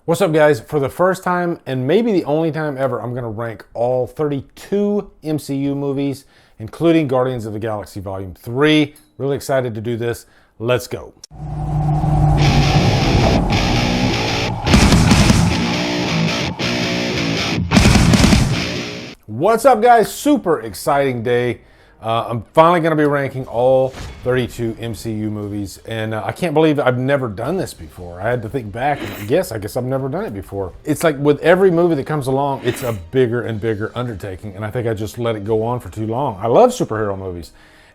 What's up, guys? For the first time, and maybe the only time ever, I'm going to rank all 32 MCU movies, including Guardians of the Galaxy Volume 3. Really excited to do this. Let's go. What's up, guys? Super exciting day. I'm finally going to be ranking all 32 MCU movies, and I can't believe I've never done this before. I had to think back, and I guess I've never done it before. It's like with every movie that comes along, it's a bigger and bigger undertaking, and I think I just let it go on for too long. I love superhero movies,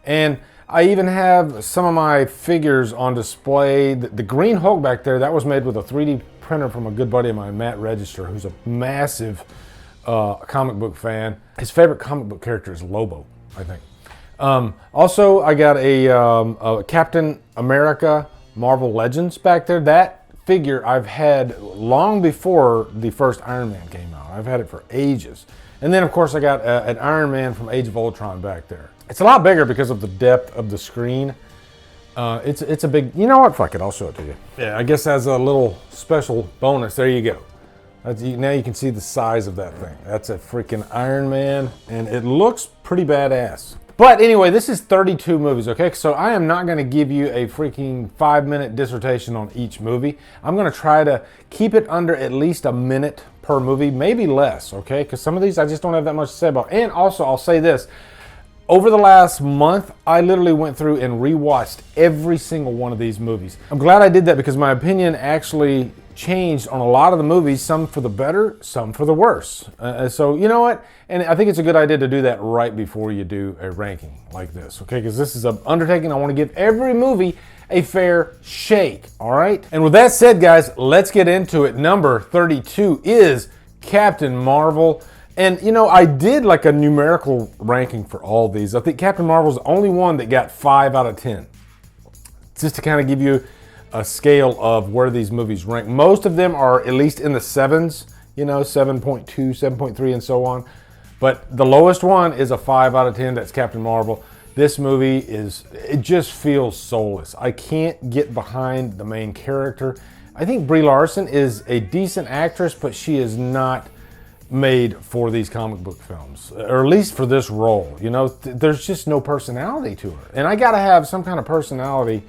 and I even have some of my figures on display. The Green Hulk back there, that was made with a 3D printer from a good buddy of mine, Matt Register, who's a massive comic book fan. His favorite comic book character is Lobo, I think. Also, I got a Captain America Marvel Legends back there. That figure I've had long before the first Iron Man came out. I've had it for ages. And then, of course, I got an Iron Man from Age of Ultron back there. It's a lot bigger because of the depth of the screen. It's a big, you know what? Fuck it, I'll show it to you. Yeah, I guess as a little special bonus, there you go. Now you can see the size of that thing. That's a freaking Iron Man, and it looks pretty badass. But anyway, this is 32 movies, okay? So I am not going to give you a freaking 5-minute dissertation on each movie. I'm going to try to keep it under at least a minute per movie, maybe less, okay? Because some of these I just don't have that much to say about. And also, I'll say this. Over the last month, I literally went through and rewatched every single one of these movies. I'm glad I did that because my opinion actually changed on a lot of the movies, some for the better, some for the worse. So you know what? And I think it's a good idea to do that right before you do a ranking like this, okay? Because this is an undertaking. I want to give every movie a fair shake, all right? And with that said, guys, let's get into it. Number 32 is Captain Marvel. And, you know, I did like a numerical ranking for all these. I think Captain Marvel's the only one that got 5 out of 10. Just to kind of give you a scale of where these movies rank. Most of them are at least in the 7s, you know, 7.2, 7.3, and so on. But the lowest one is a 5 out of 10. That's Captain Marvel. This movie it just feels soulless. I can't get behind the main character. I think Brie Larson is a decent actress, but she is not made for these comic book films, or at least for this role. You know, there's just no personality to her. And I gotta have some kind of personality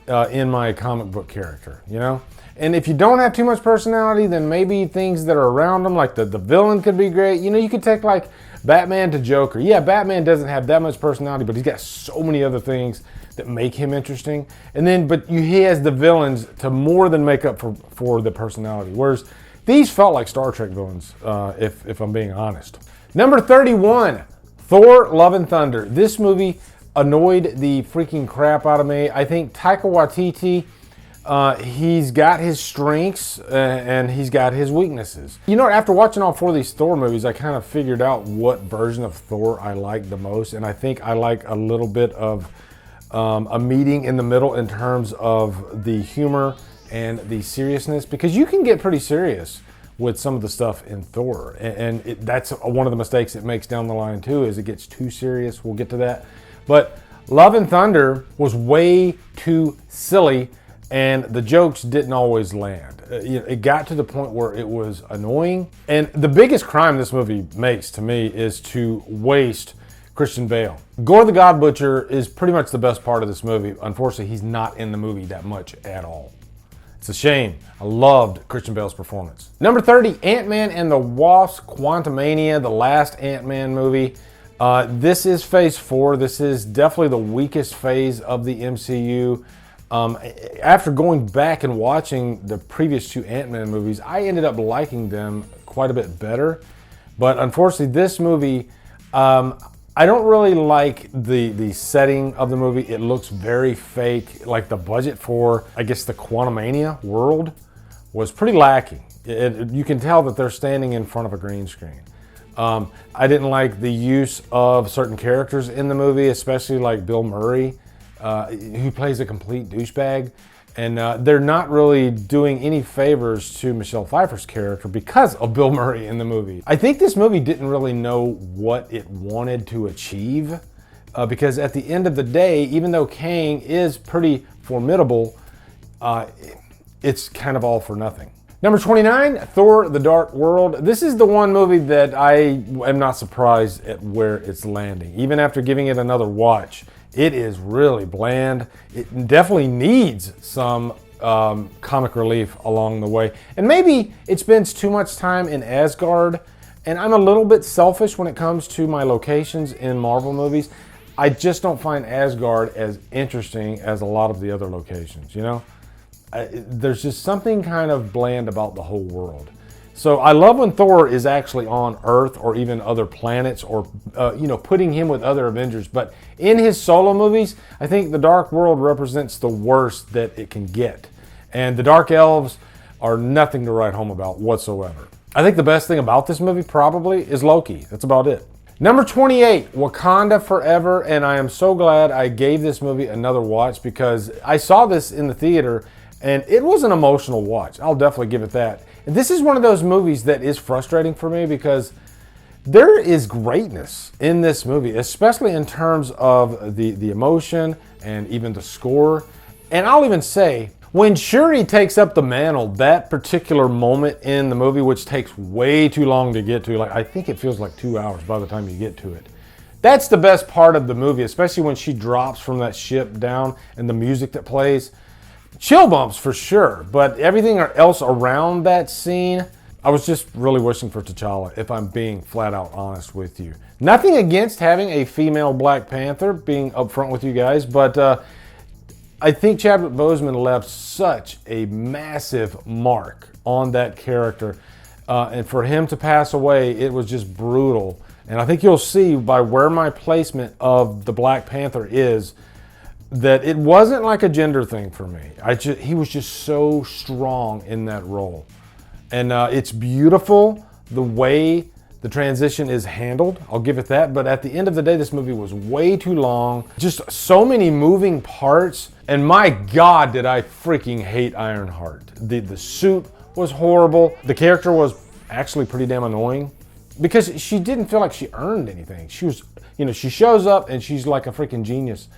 in my comic book character, you know? And if you don't have too much personality, then maybe things that are around them, like the villain could be great. You know, you could take like Batman to Joker. Yeah, Batman doesn't have that much personality, but he's got so many other things that make him interesting. And then, he has the villains to more than make up for the personality. Whereas these felt like Star Trek villains, if I'm being honest. Number 31, Thor: Love and Thunder. This movie annoyed the freaking crap out of me. I think Taika Waititi, he's got his strengths and he's got his weaknesses. You know, after watching all 4 of these Thor movies, I kind of figured out what version of Thor I like the most. And I think I like a little bit of a meeting in the middle in terms of the humor and the seriousness, because you can get pretty serious with some of the stuff in Thor. And that's one of the mistakes it makes down the line too, is it gets too serious. We'll get to that. But Love and Thunder was way too silly, and the jokes didn't always land. It got to the point where it was annoying. And the biggest crime this movie makes to me is to waste Christian Bale. Gore the God Butcher is pretty much the best part of this movie. Unfortunately, he's not in the movie that much at all. It's a shame. I loved Christian Bale's performance. Number 30, Ant-Man and the Wasp: Quantumania, the last Ant-Man movie. This is phase 4. This is definitely the weakest phase of the MCU. After going back and watching the previous 2 Ant-Man movies, I ended up liking them quite a bit better. But unfortunately, this movie, I don't really like the setting of the movie. It looks very fake. Like the budget for, I guess, the Quantumania world was pretty lacking. You can tell that they're standing in front of a green screen. I didn't like the use of certain characters in the movie, especially like Bill Murray, who plays a complete douchebag. And they're not really doing any favors to Michelle Pfeiffer's character because of Bill Murray in the movie. I think this movie didn't really know what it wanted to achieve, because at the end of the day, even though Kang is pretty formidable, it's kind of all for nothing. Number 29, Thor: The Dark World. This is the one movie that I am not surprised at where it's landing. Even after giving it another watch, it is really bland. It definitely needs some comic relief along the way. And maybe it spends too much time in Asgard, and I'm a little bit selfish when it comes to my locations in Marvel movies. I just don't find Asgard as interesting as a lot of the other locations, you know? There's just something kind of bland about the whole world. So I love when Thor is actually on Earth or even other planets, or putting him with other Avengers. But in his solo movies, I think the Dark World represents the worst that it can get. And the Dark Elves are nothing to write home about whatsoever. I think the best thing about this movie probably is Loki. That's about it. Number 28, Wakanda Forever. And I am so glad I gave this movie another watch, because I saw this in the theater and it was an emotional watch. I'll definitely give it that. And this is one of those movies that is frustrating for me, because there is greatness in this movie, especially in terms of the emotion and even the score. And I'll even say, when Shuri takes up the mantle, that particular moment in the movie, which takes way too long to get to, like I think it feels like 2 hours by the time you get to it. That's the best part of the movie, especially when she drops from that ship down and the music that plays. Chill bumps for sure, but everything else around that scene, I was just really wishing for T'Challa, if I'm being flat out honest with you. Nothing against having a female Black Panther, being upfront with you guys, but I think Chadwick Boseman left such a massive mark on that character, and for him to pass away, it was just brutal. And I think you'll see by where my placement of the Black Panther is, that it wasn't like a gender thing for me. He was just so strong in that role. And it's beautiful the way the transition is handled. I'll give it that. But at the end of the day, this movie was way too long. Just so many moving parts. And my God, did I freaking hate Ironheart. The suit was horrible. The character was actually pretty damn annoying, because she didn't feel like she earned anything. She was, she shows up and she's like a freaking genius.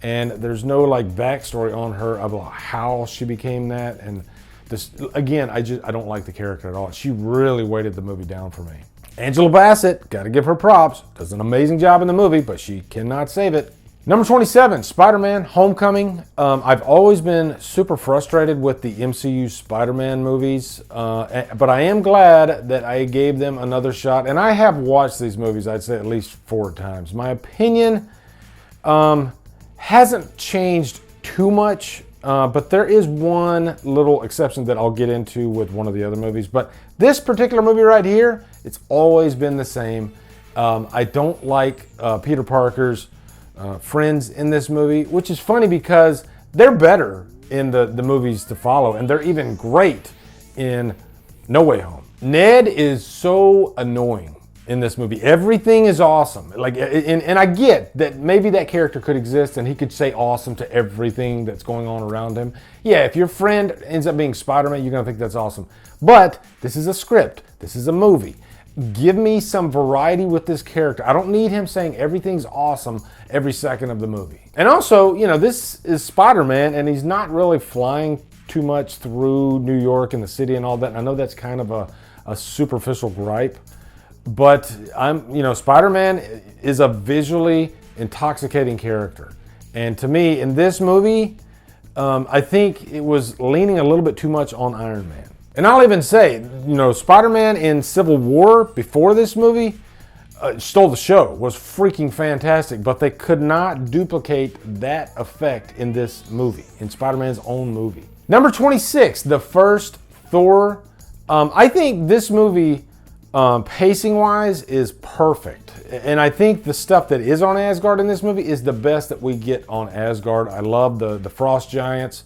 And there's no like backstory on her about how she became that. And this, again, I don't like the character at all. She really weighted the movie down for me. Angela Bassett, gotta give her props. Does an amazing job in the movie, but she cannot save it. Number 27, Spider-Man Homecoming. I've always been super frustrated with the MCU Spider-Man movies, but I am glad that I gave them another shot. And I have watched these movies, I'd say at least 4 times. My opinion, hasn't changed too much, but there is one little exception that I'll get into with one of the other movies. But this particular movie right here, it's always been the same. I don't like Peter Parker's friends in this movie, which is funny because they're better in the movies to follow, and they're even great in No Way Home. Ned is so annoying in this movie. Everything is awesome. And I get that maybe that character could exist and he could say awesome to everything that's going on around him. Yeah, if your friend ends up being Spider-Man, you're gonna think that's awesome. But this is a script. This is a movie. Give me some variety with this character. I don't need him saying everything's awesome every second of the movie. And also, this is Spider-Man, and he's not really flying too much through New York and the city and all that. And I know that's kind of a superficial gripe. But Spider-Man is a visually intoxicating character. And to me, in this movie, I think it was leaning a little bit too much on Iron Man. And I'll even say, Spider-Man in Civil War before this movie stole the show, was freaking fantastic, but they could not duplicate that effect in this movie, in Spider-Man's own movie. Number 26, the first Thor. I think this movie, pacing-wise, is perfect. And I think the stuff that is on Asgard in this movie is the best that we get on Asgard. I love the frost giants.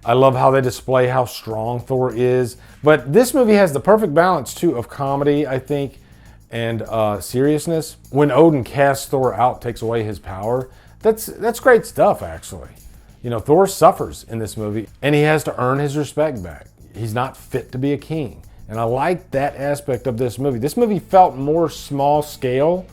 I love how they display how strong Thor is. But this movie has the perfect balance, too, of comedy, I think, and seriousness. When Odin casts Thor out, takes away his power, that's great stuff, actually. Thor suffers in this movie, and he has to earn his respect back. He's not fit to be a king. And I like that aspect of this movie. This movie felt more small scale.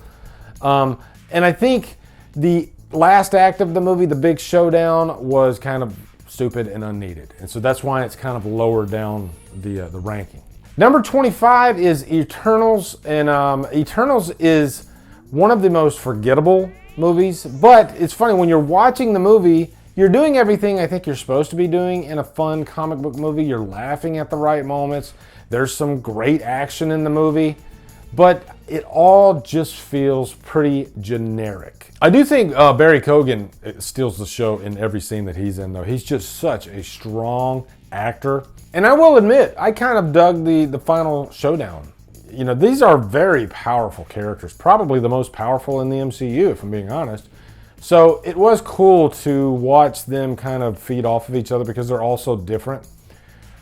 And I think the last act of the movie, the big showdown, was kind of stupid and unneeded. And so that's why it's kind of lower down the ranking. Number 25 is Eternals, and Eternals is one of the most forgettable movies, but it's funny, when you're watching the movie, you're doing everything I think you're supposed to be doing in a fun comic book movie. You're laughing at the right moments. There's some great action in the movie, but it all just feels pretty generic. I do think Barry Keoghan steals the show in every scene that he's in, though. He's just such a strong actor. And I will admit, I kind of dug the final showdown. You know, these are very powerful characters, probably the most powerful in the MCU, if I'm being honest. So it was cool to watch them kind of feed off of each other because they're all so different.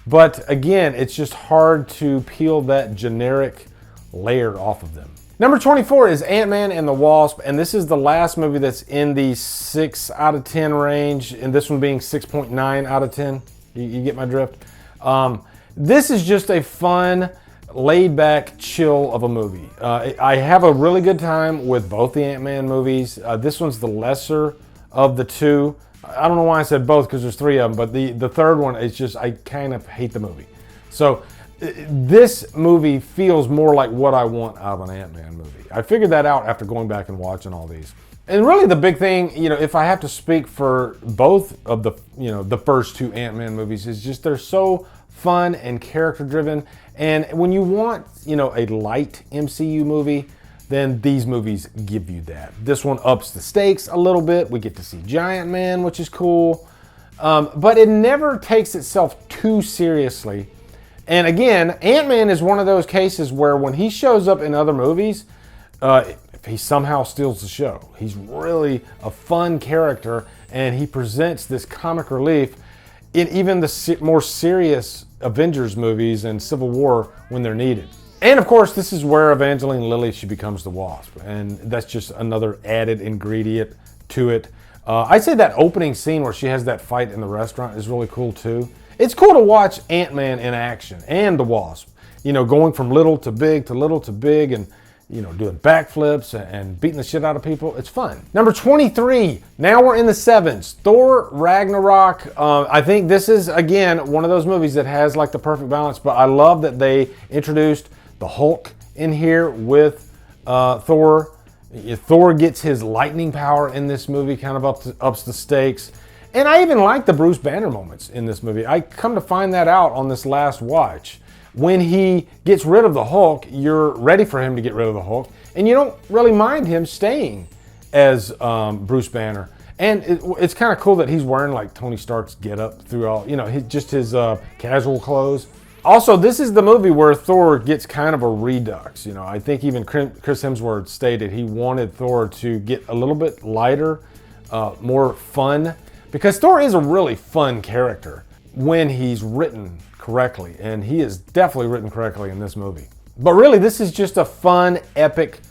But again, it's just hard to peel that generic layer off of them. Number 24 is Ant-Man and the Wasp, and this is the last movie that's in the 6 out of 10 range, and this one being 6.9 out of 10. You get my drift? This is just a fun, laid-back chill of a movie. I have a really good time with both the Ant-Man movies. This one's the lesser of the two. I don't know why I said both because there's 3 of them, but the third one is just, I kind of hate the movie. So this movie feels more like what I want out of an Ant-Man movie. I figured that out after going back and watching all these. And really the big thing, you know, if I have to speak for both of the, you know, the first 2 Ant-Man movies, is just they're so fun and character driven. And when you want, you know, a light MCU movie, then these movies give you that. This one ups the stakes a little bit. We get to see Giant Man, which is cool. But it never takes itself too seriously. And again, Ant-Man is one of those cases where when he shows up in other movies, he somehow steals the show. He's really a fun character, and he presents this comic relief in even the more serious Avengers movies and Civil War when they're needed. And of course, this is where Evangeline Lilly, she becomes the Wasp, and that's just another added ingredient to it. I'd say that opening scene where she has that fight in the restaurant is really cool too. It's cool to watch Ant-Man in action and the Wasp, you know, going from little to big to little to big, and you know, doing backflips and beating the shit out of people. It's fun. Number 23, now we're in the 7s. Thor Ragnarok. I think this is, again, one of those movies that has like the perfect balance, but I love that they introduced the Hulk in here with Thor. Thor gets his lightning power in this movie, kind of ups the stakes. And I even like the Bruce Banner moments in this movie. I come to find that out on this last watch. When he gets rid of the Hulk, you're ready for him to get rid of the Hulk, and you don't really mind him staying as Bruce Banner. And it's kind of cool that he's wearing like Tony Stark's getup throughout, you know, his casual clothes. Also, this is the movie where Thor gets kind of a redux. You know, I think even Chris Hemsworth stated he wanted Thor to get a little bit lighter, more fun, because Thor is a really fun character when he's written correctly, and he is definitely written correctly in this movie. But really, this is just a fun, epic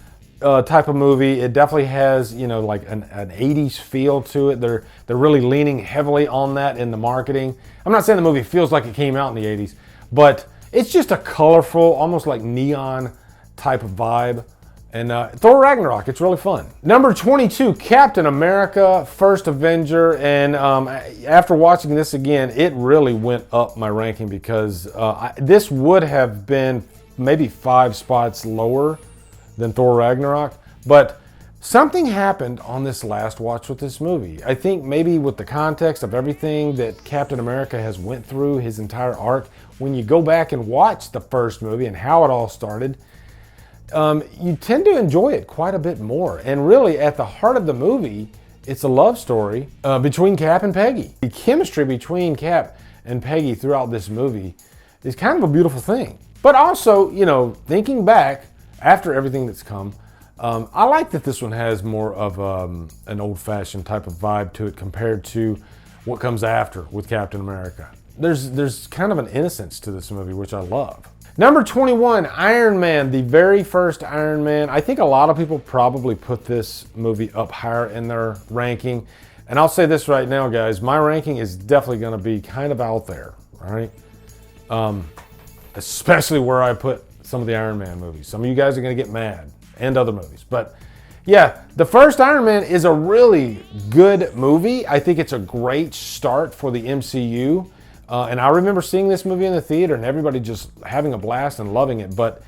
type of movie. It definitely has, you know, like an 80s feel to it. They're really leaning heavily on that in the marketing. I'm not saying the movie feels like it came out in the 80s, but it's just a colorful, almost like neon type of vibe. And Thor Ragnarok, it's really fun. Number 22, Captain America, First Avenger. And after watching this again, it really went up my ranking because this would have been maybe 5 spots lower than Thor Ragnarok. But something happened on this last watch with this movie. I think maybe with the context of everything that Captain America has went through, his entire arc, when you go back and watch the first movie and how it all started, you tend to enjoy it quite a bit more. And really, at the heart of the movie, it's a love story between Cap and Peggy. The chemistry between Cap and Peggy throughout this movie is kind of a beautiful thing. But also, you know, thinking back after everything that's come, I like that this one has more of an old-fashioned type of vibe to it compared to what comes after with Captain America. There's kind of an innocence to this movie, which I love. Number 21, Iron Man, the very first Iron Man. I think a lot of people probably put this movie up higher in their ranking. And I'll say this right now, guys, my ranking is definitely going to be kind of out there, all right? Especially where I put some of the Iron Man movies. Some of you guys are going to get mad, and other movies. But Yeah, the first Iron Man is a really good movie. I think it's a great start for the MCU. And I remember seeing this movie in the theater and everybody just having a blast and loving it. But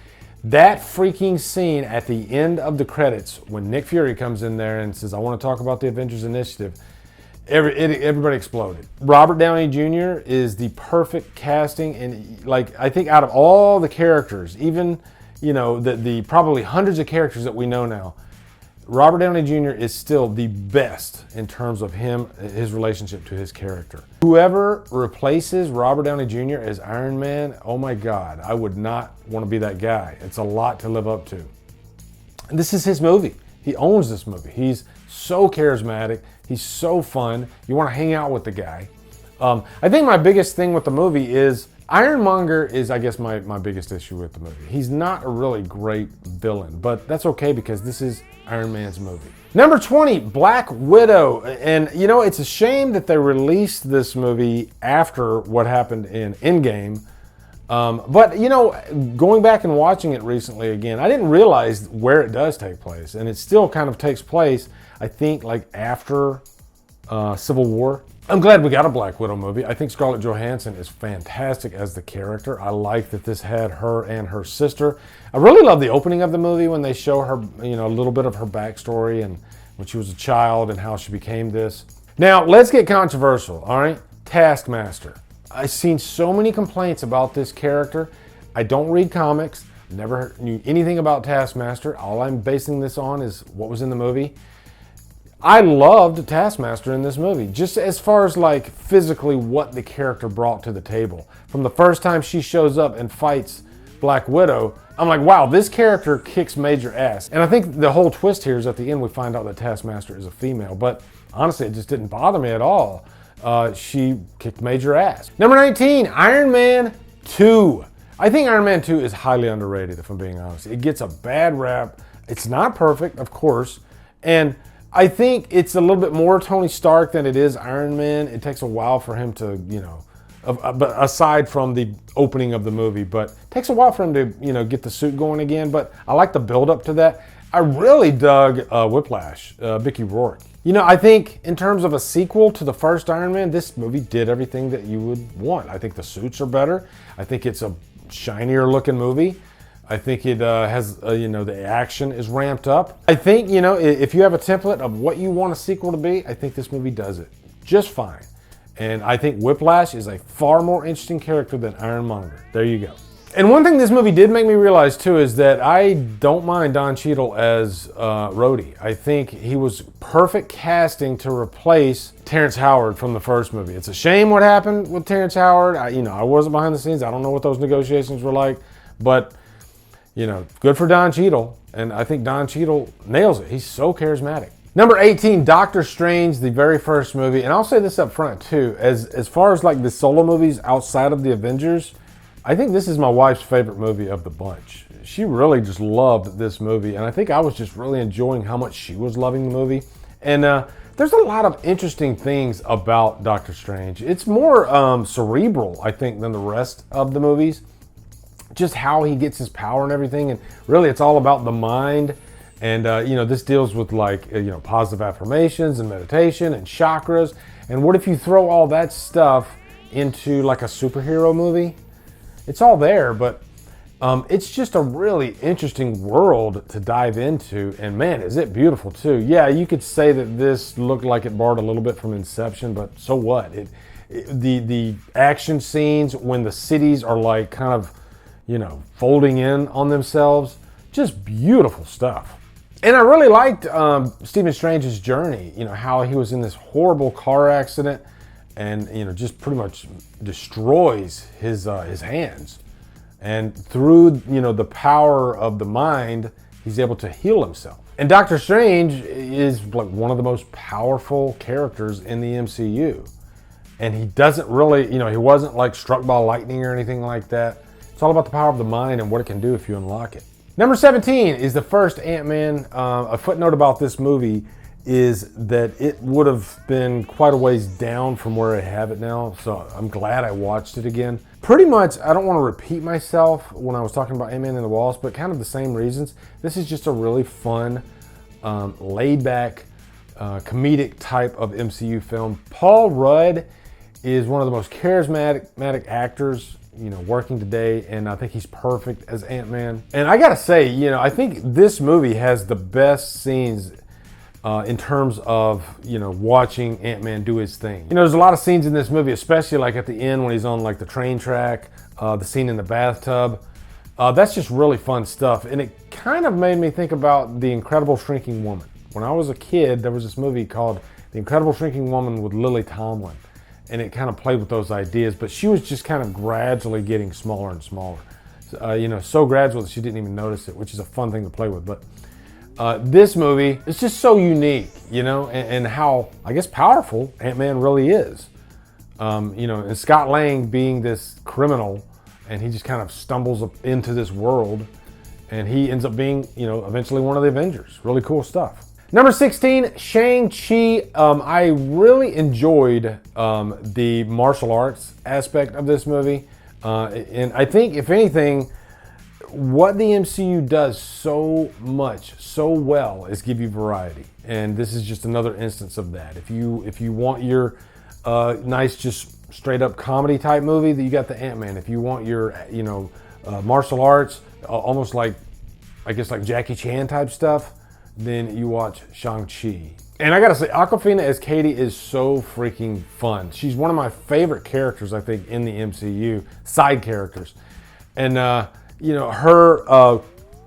that freaking scene at the end of the credits when Nick Fury comes in there and says, I want to talk about the Avengers Initiative, everybody exploded. Robert Downey Jr. is the perfect casting. And like, I think out of all the characters, even, you know, the probably hundreds of characters that we know now, Robert Downey Jr. is still the best in terms of his relationship to his character. Whoever replaces Robert Downey Jr. as Iron Man, oh my God, I would not want to be that guy. It's a lot to live up to. And this is his movie. He owns this movie. He's so charismatic. He's so fun. You want to hang out with the guy. I think my biggest thing with the movie is Ironmonger is, I guess, my biggest issue with the movie. He's not a really great villain, but that's okay because this is Iron Man's movie. Number 20, Black Widow. And, you know, it's a shame that they released this movie after what happened in Endgame. But, you know, going back and watching it recently again, I didn't realize where it does take place. And it still kind of takes place, I think, like after Civil War. I'm glad we got a Black Widow movie. I think Scarlett Johansson is fantastic as the character. I like that this had her and her sister. I really love the opening of the movie when they show her, you know, a little bit of her backstory and when she was a child and how she became this. Now, let's get controversial, all right? Taskmaster. I've seen so many complaints about this character. I don't read comics, never knew anything about Taskmaster. All I'm basing this on is what was in the movie. I loved Taskmaster in this movie, just as far as like physically what the character brought to the table. From the first time she shows up and fights Black Widow, I'm like, wow, this character kicks major ass. And I think the whole twist here is at the end we find out that Taskmaster is a female, but honestly, it just didn't bother me at all. She kicked major ass. Number 19, Iron Man 2. I think Iron Man 2 is highly underrated, if I'm being honest. It gets a bad rap. It's not perfect, of course, and I think it's a little bit more Tony Stark than it is Iron Man. It takes a while for him to, you know, but aside from the opening of the movie, but it takes a while for him to, you know, get the suit going again. But I like the build up to that. I really dug Whiplash, Mickey Rourke. You know, I think in terms of a sequel to the first Iron Man, this movie did everything that you would want. I think the suits are better. I think it's a shinier looking movie. I think it has, you know, the action is ramped up. I think, you know, if you have a template of what you want a sequel to be, I think this movie does it just fine. And I think Whiplash is a far more interesting character than Ironmonger. There you go. And one thing this movie did make me realize too is that I don't mind Don Cheadle as Rhodey. I think he was perfect casting to replace Terrence Howard from the first movie. It's a shame what happened with Terrence Howard. I wasn't behind the scenes. I don't know what those negotiations were like, but you know, good for Don Cheadle, and I think Don Cheadle nails it. He's so charismatic. Number 18, Doctor Strange, the very first movie, and I'll say this up front too, as far as like the solo movies outside of the Avengers, I think this is my wife's favorite movie of the bunch. She really just loved this movie, and I think I was just really enjoying how much she was loving the movie. And there's a lot of interesting things about Doctor Strange. It's more cerebral, I think, than the rest of the movies. Just how he gets his power and everything, and really it's all about the mind. And you know, this deals with like, you know, positive affirmations and meditation and chakras. And what if you throw all that stuff into like a superhero movie? It's all there, but it's just a really interesting world to dive into. And man, is it beautiful too. Yeah, you could say that this looked like it borrowed a little bit from Inception, but so what? The action scenes when the cities are like kind of, you know, folding in on themselves, just beautiful stuff. And I really liked Stephen Strange's journey, you know, how he was in this horrible car accident and, you know, just pretty much destroys his hands. And through, you know, the power of the mind, he's able to heal himself. And Doctor Strange is like one of the most powerful characters in the MCU. And he doesn't really, you know, he wasn't like struck by lightning or anything like that. It's all about the power of the mind and what it can do if you unlock it. Number 17 is the first Ant-Man. A footnote about this movie is that it would have been quite a ways down from where I have it now, so I'm glad I watched it again. Pretty much, I don't want to repeat myself when I was talking about Ant-Man and the Wasp, but kind of the same reasons. This is just a really fun laid back, comedic type of MCU film. Paul Rudd is one of the most charismatic actors, working today, and I think he's perfect as Ant-Man. And I gotta say, I think this movie has the best scenes in terms of, watching Ant-Man do his thing. There's a lot of scenes in this movie, especially like at the end when he's on like the train track, the scene in the bathtub. That's just really fun stuff. And it kind of made me think about The Incredible Shrinking Woman. When I was a kid, there was this movie called The Incredible Shrinking Woman with Lily Tomlin. And it kind of played with those ideas, but she was just kind of gradually getting smaller and smaller. So gradual that she didn't even notice it, which is a fun thing to play with. But this movie is just so unique, and how, I guess, powerful Ant-Man really is. And Scott Lang being this criminal, and he just kind of stumbles up into this world, and he ends up being, eventually one of the Avengers. Really cool stuff. Number 16, Shang-Chi. I really enjoyed the martial arts aspect of this movie. And I think, if anything, what the MCU does so well is give you variety. And this is just another instance of that. If you want your nice, just straight up comedy type movie, that you got the Ant-Man. If you want your, martial arts, almost like, I guess, like Jackie Chan type stuff, then you watch Shang-Chi. And I gotta say, Awkwafina as Katie is so freaking fun. She's one of my favorite characters, I think, in the MCU, side characters. And, her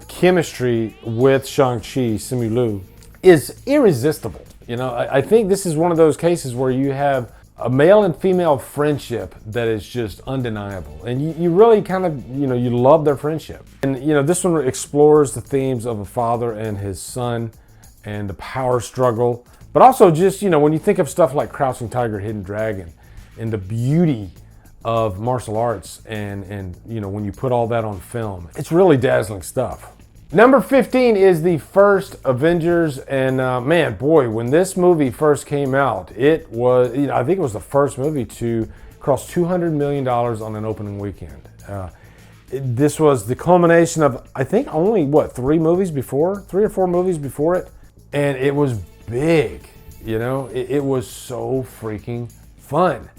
chemistry with Shang-Chi, Simu Liu, is irresistible. I think this is one of those cases where you have a male and female friendship that is just undeniable. And you really kind of, you love their friendship. And, this one explores the themes of a father and his son and the power struggle. But also just, when you think of stuff like Crouching Tiger, Hidden Dragon, and the beauty of martial arts and when you put all that on film, it's really dazzling stuff. Number 15 is the first Avengers, and man, boy, when this movie first came out, it was, I think it was the first movie to cross $200 million on an opening weekend. This was the culmination of, I think, only, 3 or 4 movies before it, and it was big, it was so freaking fun.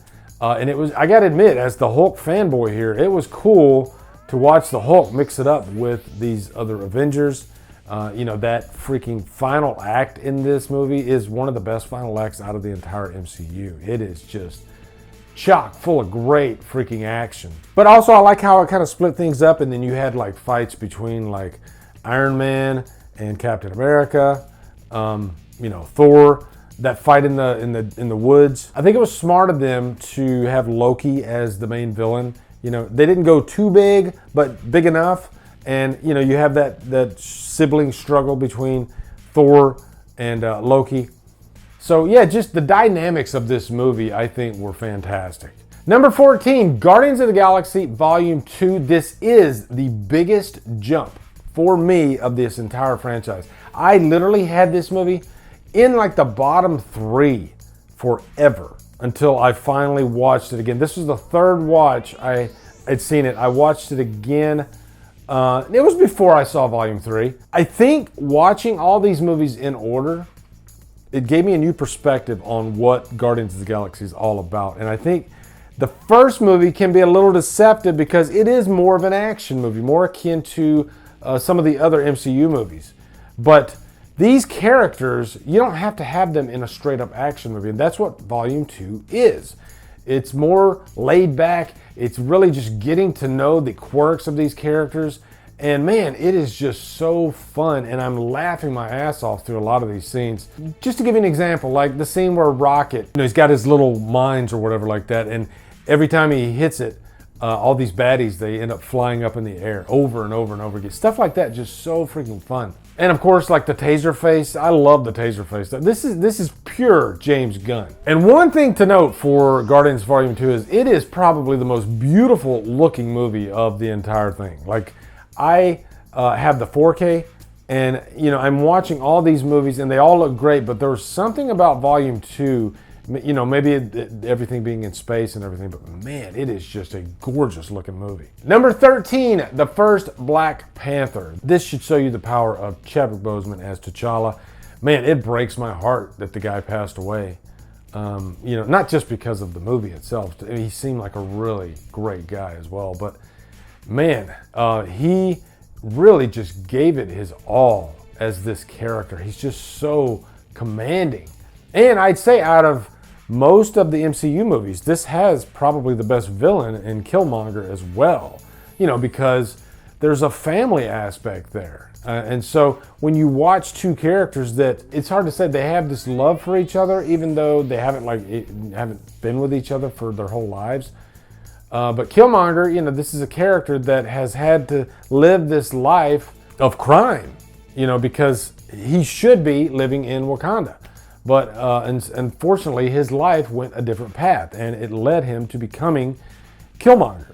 And it was, I gotta admit, as the Hulk fanboy here, it was cool to watch the Hulk mix it up with these other Avengers. That freaking final act in this movie is one of the best final acts out of the entire MCU. It is just chock full of great freaking action. But also I like how it kind of split things up, and then you had like fights between like Iron Man and Captain America, Thor, that fight in the woods. I think it was smart of them to have Loki as the main villain. They didn't go too big, but big enough. And, you have that sibling struggle between Thor and Loki. So, yeah, just the dynamics of this movie, I think, were fantastic. Number 14, Guardians of the Galaxy Volume 2. This is the biggest jump for me of this entire franchise. I literally had this movie in like the bottom 3 forever, until I finally watched it again. This was the third watch I had seen it. I watched it again. It was before I saw Volume 3. I think watching all these movies in order, it gave me a new perspective on what Guardians of the Galaxy is all about. And I think the first movie can be a little deceptive because it is more of an action movie, more akin to some of the other MCU movies. But these characters, you don't have to have them in a straight up action movie. And that's what Volume 2 is. It's more laid back. It's really just getting to know the quirks of these characters. And man, it is just so fun. And I'm laughing my ass off through a lot of these scenes. Just to give you an example, like the scene where Rocket, he's got his little mines or whatever like that. And every time he hits it, all these baddies, they end up flying up in the air over and over and over again. Stuff like that, just so freaking fun. And of course, like the taser face, I love the taser face. This is pure James Gunn. And one thing to note for Guardians Volume 2 is it is probably the most beautiful looking movie of the entire thing. Like, I have the 4K, and I'm watching all these movies and they all look great, but there's something about Volume 2, maybe everything being in space and everything, but man, it is just a gorgeous looking movie. Number 13, the first Black Panther. This should show you the power of Chadwick Boseman as T'Challa. man, it breaks my heart that the guy passed away. Not just because of the movie itself. I mean, he seemed like a really great guy as well. But man, he really just gave it his all as this character. He's just so commanding. And I'd say out of most of the MCU movies, this has probably the best villain in Killmonger as well. Because there's a family aspect there. And so when you watch two characters that it's hard to say they have this love for each other, even though they haven't been with each other for their whole lives. But Killmonger, this is a character that has had to live this life of crime, because he should be living in Wakanda. But unfortunately, his life went a different path, and it led him to becoming Killmonger.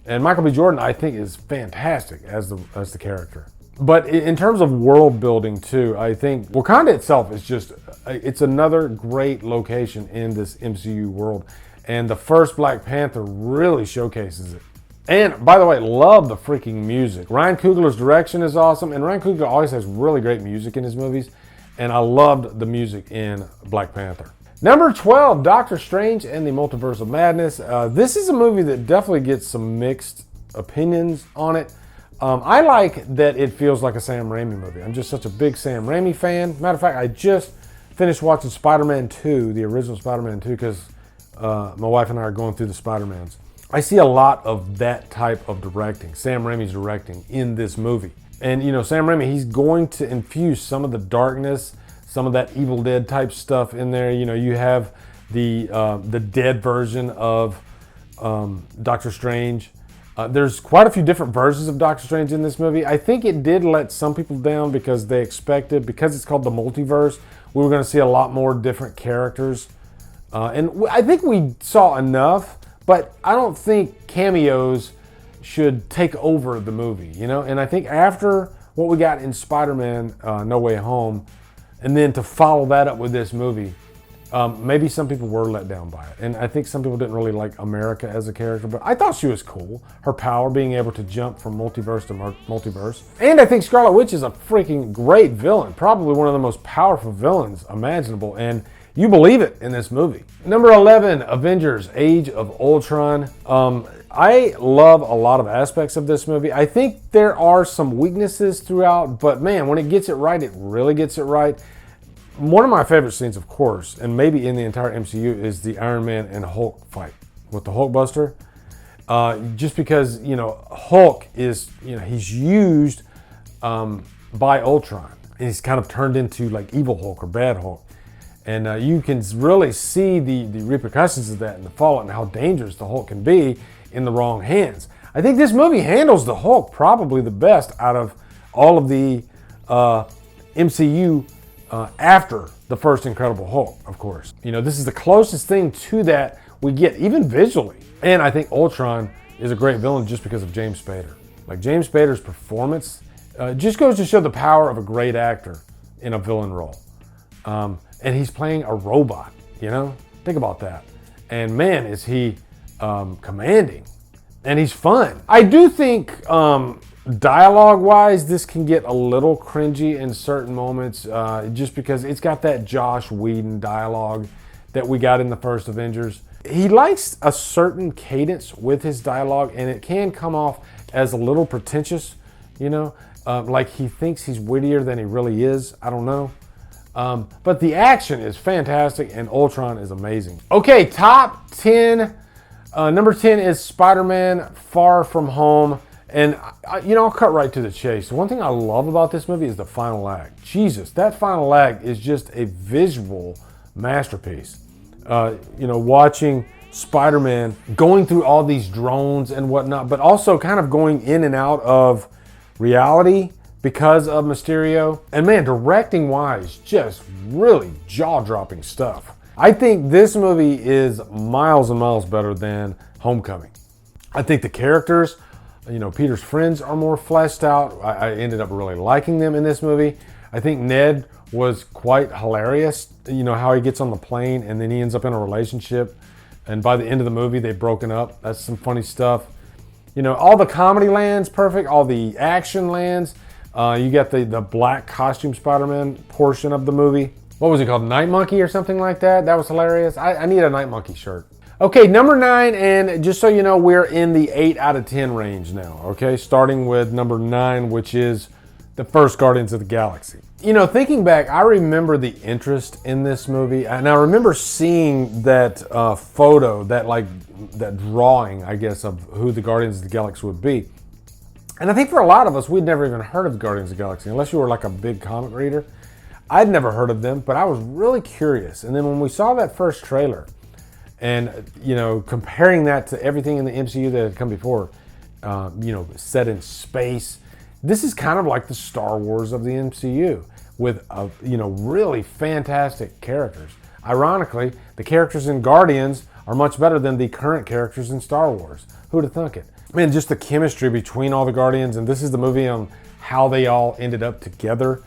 And Michael B. Jordan, I think, is fantastic as the character. But in terms of world building, too, I think Wakanda itself is it's another great location in this MCU world. And the first Black Panther really showcases it. And, by the way, love the freaking music. Ryan Coogler's direction is awesome. And Ryan Coogler always has really great music in his movies. And I loved the music in Black Panther. Number 12, Doctor Strange and the Multiverse of Madness. This is a movie that definitely gets some mixed opinions on it. I like that it feels like a Sam Raimi movie. I'm just such a big Sam Raimi fan. Matter of fact, I just finished watching Spider-Man 2, the original Spider-Man 2, because my wife and I are going through the Spider-Mans. I see a lot of that type of directing, Sam Raimi's directing, in this movie. And, Sam Raimi, he's going to infuse some of the darkness, some of that Evil Dead type stuff in there. You have the dead version of Doctor Strange. There's quite a few different versions of Doctor Strange in this movie. I think it did let some people down because they expected, because it's called the multiverse, we were going to see a lot more different characters. And I think we saw enough, but I don't think cameos should take over the movie, And I think after what we got in Spider-Man No Way Home, and then to follow that up with this movie, maybe some people were let down by it. And I think some people didn't really like America as a character, but I thought she was cool. Her power, being able to jump from multiverse to multiverse. And I think Scarlet Witch is a freaking great villain. Probably one of the most powerful villains imaginable. And you believe it in this movie. Number 11, Avengers Age of Ultron. I love a lot of aspects of this movie. I think there are some weaknesses throughout, but man, when it gets it right, it really gets it right. One of my favorite scenes, of course, and maybe in the entire MCU, is the Iron Man and Hulk fight with the Hulkbuster. Just because, Hulk is, he's used by Ultron. And he's kind of turned into like evil Hulk or bad Hulk. And you can really see the repercussions of that and the fallout and how dangerous the Hulk can be in the wrong hands. I think this movie handles the Hulk probably the best out of all of the MCU after the first Incredible Hulk, of course. This is the closest thing to that we get, even visually. And I think Ultron is a great villain just because of James Spader. Like, James Spader's performance just goes to show the power of a great actor in a villain role. And he's playing a robot, Think about that. And man, is he commanding. And he's fun. I do think dialogue-wise, this can get a little cringy in certain moments, just because it's got that Joss Whedon dialogue that we got in the first Avengers. He likes a certain cadence with his dialogue, and it can come off as a little pretentious, like he thinks he's wittier than he really is. I don't know. But the action is fantastic, and Ultron is amazing. Okay, top 10. Number 10 is Spider-Man Far From Home. And, I'll cut right to the chase. The one thing I love about this movie is the final act. Jesus, that final act is just a visual masterpiece. Watching Spider-Man going through all these drones and whatnot, but also kind of going in and out of reality because of Mysterio. And man, directing-wise, just really jaw-dropping stuff. I think this movie is miles and miles better than Homecoming. I think the characters, Peter's friends are more fleshed out. I ended up really liking them in this movie. I think Ned was quite hilarious, how he gets on the plane and then he ends up in a relationship. And by the end of the movie, they've broken up. That's some funny stuff. All the comedy lands perfect. All the action lands. You got the black costume Spider-Man portion of the movie. What was it called? Night Monkey or something like that? That was hilarious. I need a Night Monkey shirt. Okay, number 9, and just so you know, we're in the 8 out of 10 range now, okay? Starting with number 9, which is the first Guardians of the Galaxy. You know, thinking back, I remember the interest in this movie, and I remember seeing that photo, that drawing, I guess, of who the Guardians of the Galaxy would be. And I think for a lot of us, we'd never even heard of the Guardians of the Galaxy, unless you were like a big comic reader. I'd never heard of them, but I was really curious. And then when we saw that first trailer, and, you know, comparing that to everything in the MCU that had come before, you know, set in space, this is kind of like the Star Wars of the MCU with, you know, really fantastic characters. Ironically, the characters in Guardians are much better than the current characters in Star Wars. Who'd have thunk it? Man, just the chemistry between all the Guardians, and this is the movie on how they all ended up together.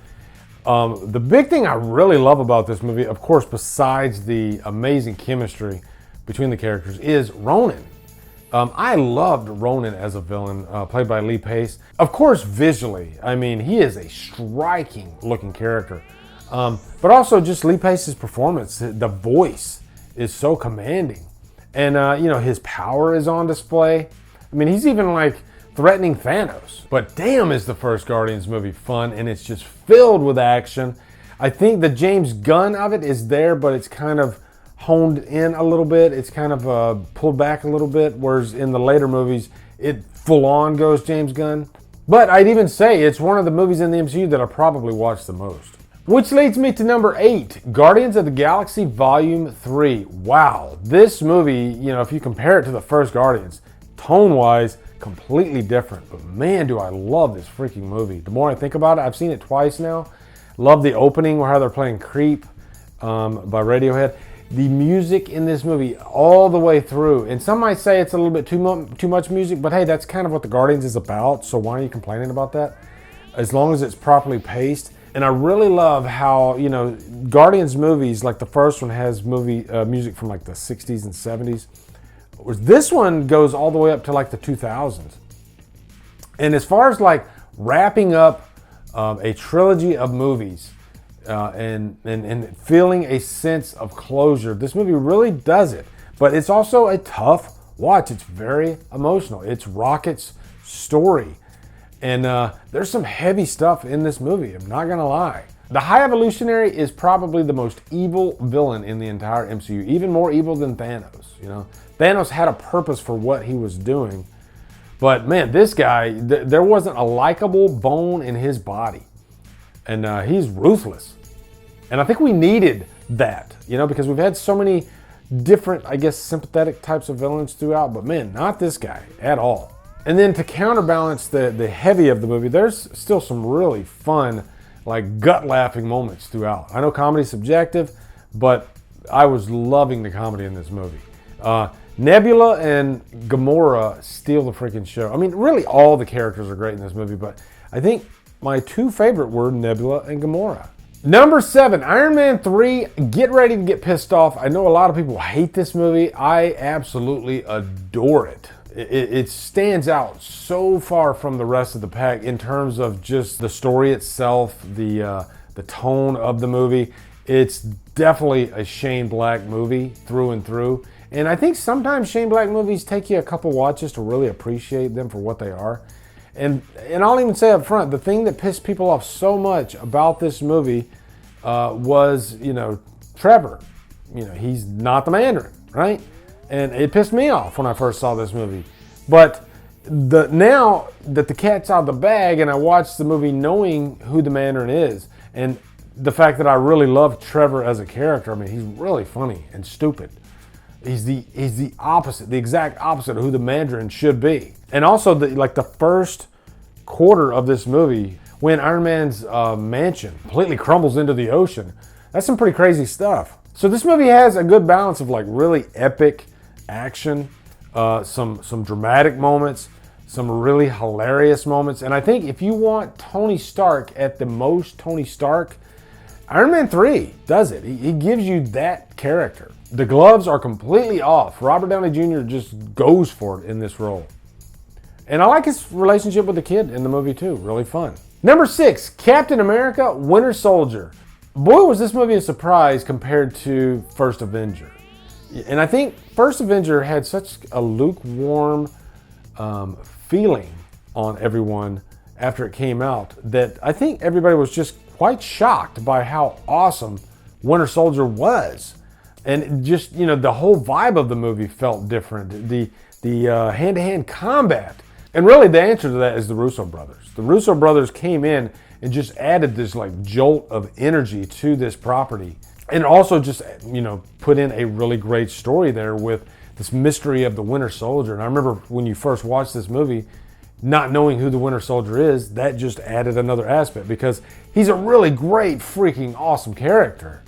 The big thing I really love about this movie, of course, besides the amazing chemistry between the characters, is Ronan. I loved Ronan as a villain, played by Lee Pace. Of course, visually, I mean, he is a striking looking character. But also just Lee Pace's performance, the voice is so commanding. And, you know, his power is on display. I mean, he's even like threatening Thanos. But damn, is the first Guardians movie fun, and it's just filled with action. I think the James Gunn of it is there, but it's kind of honed in a little bit. It's kind of pulled back a little bit, whereas in the later movies, it full on goes James Gunn. But I'd even say it's one of the movies in the MCU that I probably watched the most. Which leads me to number 8, Guardians of the Galaxy Volume 3. Wow, this movie, you know, if you compare it to the first Guardians, tone-wise, completely different. But man, do I love this freaking movie. The more I think about it, I've seen it twice now. Love the opening where they're playing Creep by Radiohead. The music in this movie all the way through, and some might say it's a little bit too much music, but hey, that's kind of what the Guardians is about, so why are you complaining about that? As long as it's properly paced. And I really love how, you know, Guardians movies, like the first one has music from like the 60s and 70s. This one goes all the way up to like the 2000s. And as far as like wrapping up a trilogy of movies, and feeling a sense of closure, this movie really does it. But it's also a tough watch. It's very emotional. It's Rocket's story. And there's some heavy stuff in this movie, I'm not gonna lie. The High Evolutionary is probably the most evil villain in the entire MCU, even more evil than Thanos, you know? Thanos had a purpose for what he was doing, but man, this guy, there wasn't a likable bone in his body. And he's ruthless. And I think we needed that, you know, because we've had so many different, I guess, sympathetic types of villains throughout, but man, not this guy at all. And then to counterbalance the heavy of the movie, there's still some really fun, like gut-laughing moments throughout. I know comedy's subjective, but I was loving the comedy in this movie. Nebula and Gamora steal the freaking show. I mean, really all the characters are great in this movie, but I think my 2 favorite were Nebula and Gamora. Number 7, Iron Man 3, get ready to get pissed off. I know a lot of people hate this movie. I absolutely adore it. It stands out so far from the rest of the pack in terms of just the story itself, the tone of the movie. It's definitely a Shane Black movie through and through. And I think sometimes Shane Black movies take you a couple watches to really appreciate them for what they are. And I'll even say up front, the thing that pissed people off so much about this movie was, you know, Trevor. You know, he's not the Mandarin, right? And it pissed me off when I first saw this movie. But now that the cat's out of the bag and I watched the movie knowing who the Mandarin is, and the fact that I really love Trevor as a character, I mean, he's really funny and stupid. He's the opposite, the exact opposite of who the Mandarin should be. And also, the first quarter of this movie, when Iron Man's mansion completely crumbles into the ocean, that's some pretty crazy stuff. So this movie has a good balance of like really epic action, some dramatic moments, some really hilarious moments. And I think if you want Tony Stark at the most Tony Stark, Iron Man 3 does it. He gives you that character. The gloves are completely off. Robert Downey Jr. just goes for it in this role. And I like his relationship with the kid in the movie too. Really fun. Number 6, Captain America: Winter Soldier. Boy, was this movie a surprise compared to First Avenger. And I think First Avenger had such a lukewarm feeling on everyone after it came out that I think everybody was just quite shocked by how awesome Winter Soldier was. And just, you know, the whole vibe of the movie felt different. The hand-to-hand combat. And really the answer to that is the Russo brothers. The Russo brothers came in and just added this like jolt of energy to this property. And also just, you know, put in a really great story there with this mystery of the Winter Soldier. And I remember when you first watched this movie, not knowing who the Winter Soldier is, that just added another aspect because he's a really great, freaking awesome character.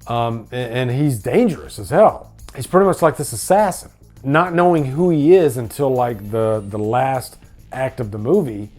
And he's dangerous as hell. He's pretty much like this assassin. Not knowing who he is until like the last act of the movie,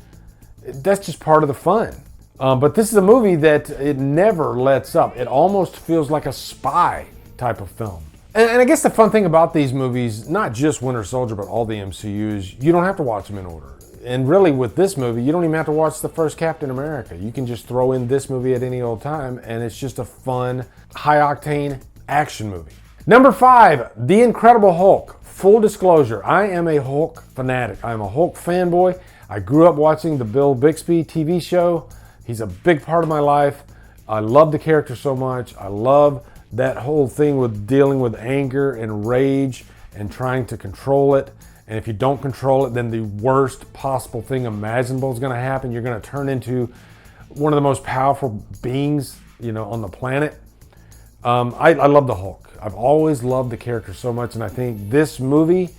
that's just part of the fun. But this is a movie that it never lets up. It almost feels like a spy type of film. And I guess the fun thing about these movies, not just Winter Soldier, but all the MCUs, you don't have to watch them in order. And really with this movie, you don't even have to watch the first Captain America. You can just throw in this movie at any old time, and it's just a fun, high-octane action movie. Number 5, The Incredible Hulk. Full disclosure, I am a Hulk fanatic. I am a Hulk fanboy. I grew up watching the Bill Bixby TV show. He's a big part of my life. I love the character so much. I love that whole thing with dealing with anger and rage and trying to control it. And if you don't control it, then the worst possible thing imaginable is going to happen. You're going to turn into one of the most powerful beings, you know, on the planet. I love the Hulk. I've always loved the character so much, and I think this movie,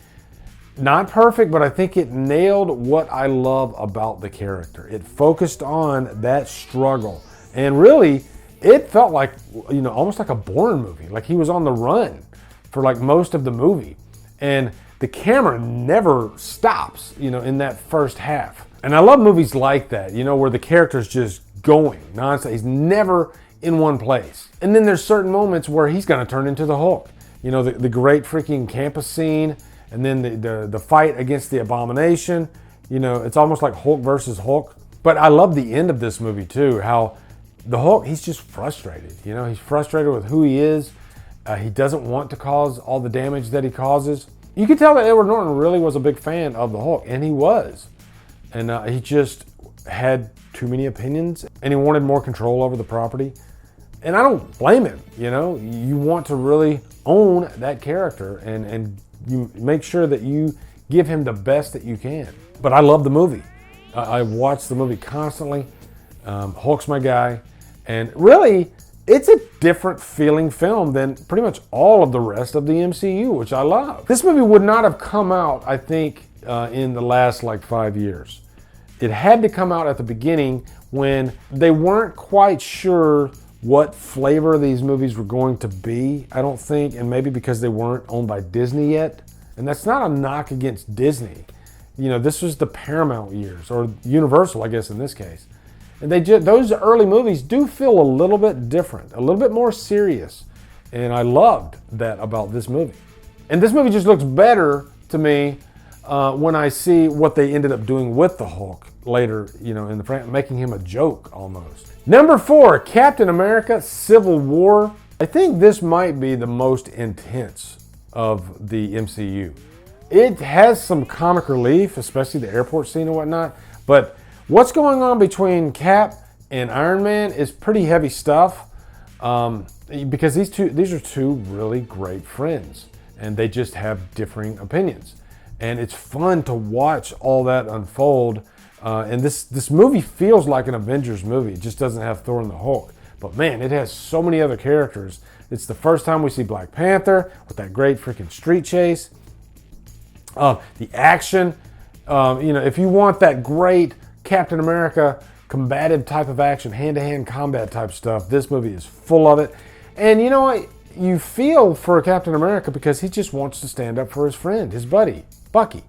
not perfect, but I think it nailed what I love about the character. It focused on that struggle, and really, it felt like, you know, almost like a Bourne movie. Like he was on the run for like most of the movie, and the camera never stops, you know, in that first half. And I love movies like that, you know, where the character's just going nonstop. He's never in one place. And then there's certain moments where he's going to turn into the Hulk. You know, the great freaking campus scene, and then the fight against the Abomination. You know, it's almost like Hulk versus Hulk. But I love the end of this movie too, how the Hulk, he's just frustrated. You know, he's frustrated with who he is. He doesn't want to cause all the damage that he causes. You can tell that Edward Norton really was a big fan of the Hulk, and he was. And he just had too many opinions, and he wanted more control over the property. And I don't blame him, you know. You want to really own that character, and you make sure that you give him the best that you can. But I love the movie. I watch the movie constantly. Hulk's my guy. And really, it's a different feeling film than pretty much all of the rest of the MCU, which I love. This movie would not have come out, I think, in the last like 5 years. It had to come out at the beginning when they weren't quite sure what flavor these movies were going to be, I don't think, and maybe because they weren't owned by Disney yet. And that's not a knock against Disney. You know, this was the Paramount years, or Universal, I guess, in this case. And those early movies do feel a little bit different, a little bit more serious. And I loved that about this movie. And this movie just looks better to me when I see what they ended up doing with the Hulk later, you know, in the making him a joke almost. Number 4, Captain America: Civil War. I think this might be the most intense of the MCU. It has some comic relief, especially the airport scene and whatnot, but what's going on between Cap and Iron Man is pretty heavy stuff, because these are two really great friends, and they just have differing opinions. And it's fun to watch all that unfold. And this movie feels like an Avengers movie. It just doesn't have Thor and the Hulk. But man, it has so many other characters. It's the first time we see Black Panther with that great freaking street chase. The action. You know, if you want that great Captain America combative type of action, hand-to-hand combat type stuff, this movie is full of it. And you know what? You feel for Captain America because he just wants to stand up for his friend, his buddy, Bucky.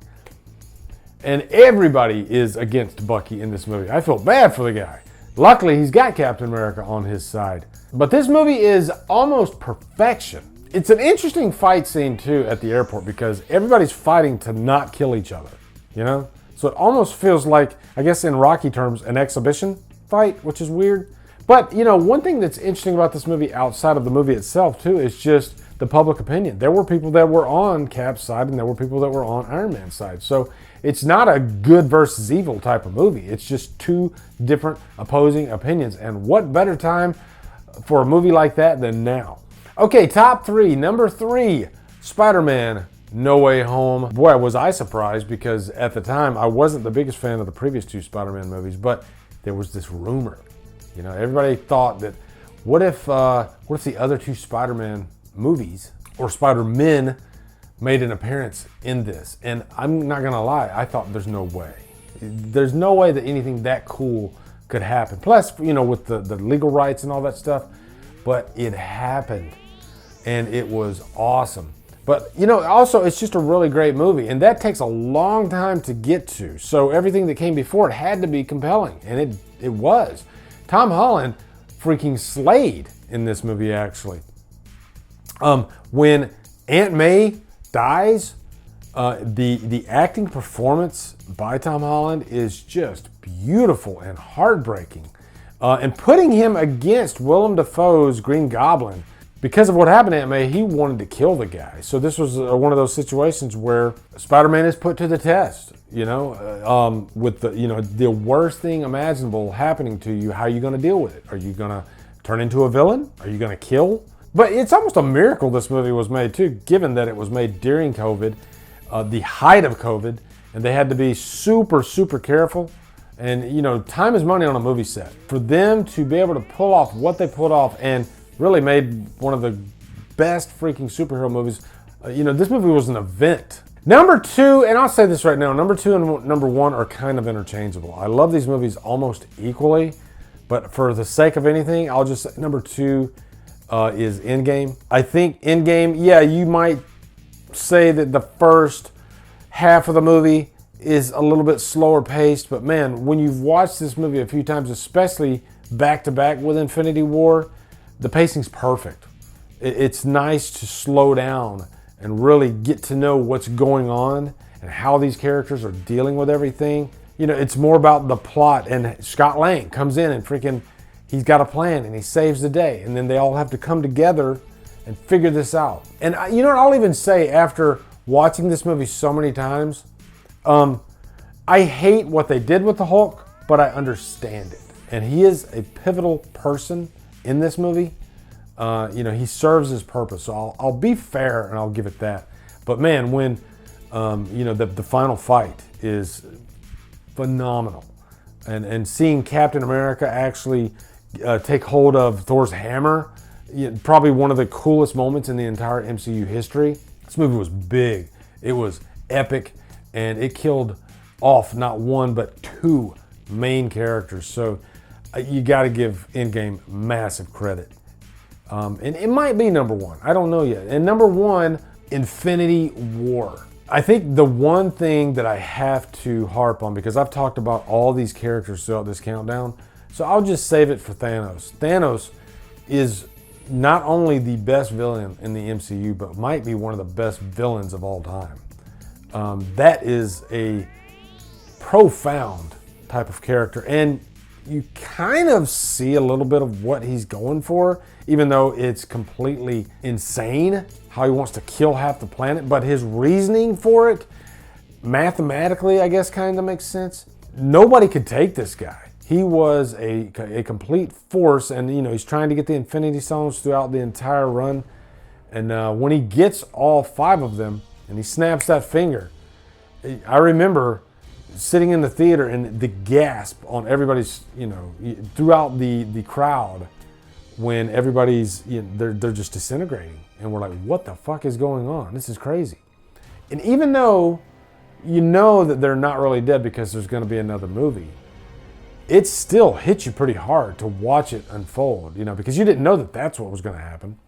And everybody is against Bucky in this movie. I feel bad for the guy. Luckily, he's got Captain America on his side. But this movie is almost perfection. It's an interesting fight scene, too, at the airport because everybody's fighting to not kill each other, you know? So it almost feels like, I guess in Rocky terms, an exhibition fight, which is weird. But, you know, one thing that's interesting about this movie outside of the movie itself, too, is just the public opinion. There were people that were on Cap's side and there were people that were on Iron Man's side. So it's not a good versus evil type of movie. It's just two different opposing opinions. And what better time for a movie like that than now? Okay, top three. Number three, Spider-Man No Way Home. Boy, was I surprised, because at the time I wasn't the biggest fan of the previous two Spider-Man movies, but there was this rumor. You know, everybody thought that what if the other two Spider-Man movies or Spider-Men made an appearance in this? And I'm not gonna lie, I thought there's no way. There's no way that anything that cool could happen. Plus, you know, with the legal rights and all that stuff, but it happened and it was awesome. But, you know, also it's just a really great movie, and that takes a long time to get to. So everything that came before it had to be compelling, and it was. Tom Holland freaking slayed in this movie, actually. When Aunt May dies, the acting performance by Tom Holland is just beautiful and heartbreaking. And putting him against Willem Dafoe's Green Goblin, because of what happened to Aunt May, he wanted to kill the guy. So this was one of those situations where Spider-Man is put to the test, you know, with the worst thing imaginable happening to you. How are you going to deal with it? Are you going to turn into a villain? Are you going to kill? But it's almost a miracle this movie was made too, given that it was made during COVID, the height of COVID, and they had to be super, super careful. And, you know, time is money on a movie set. For them to be able to pull off what they pulled off and really made one of the best freaking superhero movies. You know, this movie was an event. Number two, and I'll say this right now, number two and number one are kind of interchangeable. I love these movies almost equally, but for the sake of anything, I'll just say number two is Endgame. I think Endgame, yeah, you might say that the first half of the movie is a little bit slower paced, but man, when you've watched this movie a few times, especially back to back with Infinity War, the pacing's perfect. It's nice to slow down and really get to know what's going on and how these characters are dealing with everything. You know, it's more about the plot, and Scott Lang comes in and freaking, he's got a plan and he saves the day, and then they all have to come together and figure this out. And you know what, I'll even say, after watching this movie so many times, I hate what they did with the Hulk, but I understand it. And he is a pivotal person in this movie. You know, he serves his purpose. So I'll be fair and I'll give it that. But man, when, you know, the final fight is phenomenal. And seeing Captain America actually take hold of Thor's hammer, probably one of the coolest moments in the entire MCU history. This movie was big. It was epic, and it killed off not one but two main characters. So you got to give Endgame massive credit. And it might be number one. I don't know yet. And number one, Infinity War. I think the one thing that I have to harp on, because I've talked about all these characters throughout this countdown, so I'll just save it for Thanos. Thanos is not only the best villain in the MCU, but might be one of the best villains of all time. That is a profound type of character, and you kind of see a little bit of what he's going for, even though it's completely insane how he wants to kill half the planet, but his reasoning for it, mathematically, I guess, kind of makes sense. Nobody could take this guy. He was a complete force, and you know, he's trying to get the Infinity Stones throughout the entire run, and when he gets all 5 of them and he snaps that finger, I remember sitting in the theater and the gasp on everybody's, you know, throughout the crowd when everybody's, you know, they're just disintegrating, and we're like, what the fuck is going on? This is crazy. And even though you know that they're not really dead because there's going to be another movie, it still hits you pretty hard to watch it unfold, you know, because you didn't know that that's what was going to happen.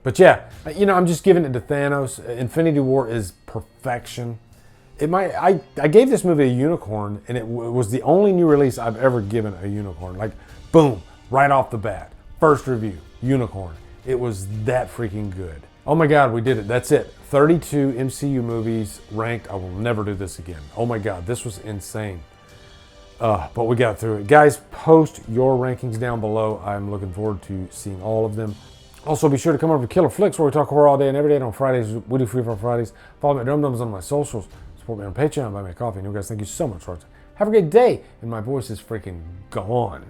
But yeah, you know, I'm just giving it to Thanos. Infinity War is perfection. I gave this movie a unicorn, and it was the only new release I've ever given a unicorn. Like, boom, right off the bat. First review, unicorn. It was that freaking good. Oh my God, we did it. That's it. 32 MCU movies ranked. I will never do this again. Oh my God, this was insane. But we got through it. Guys, post your rankings down below. I'm looking forward to seeing all of them. Also, be sure to come over to Killer Flicks, where we talk horror all day and every day. And on Fridays, we do Free for Fridays. Follow me at Drumdums on my socials. Support me on Patreon, buy me a coffee. And you guys, thank you so much for watching. Have a great day. And my voice is freaking gone.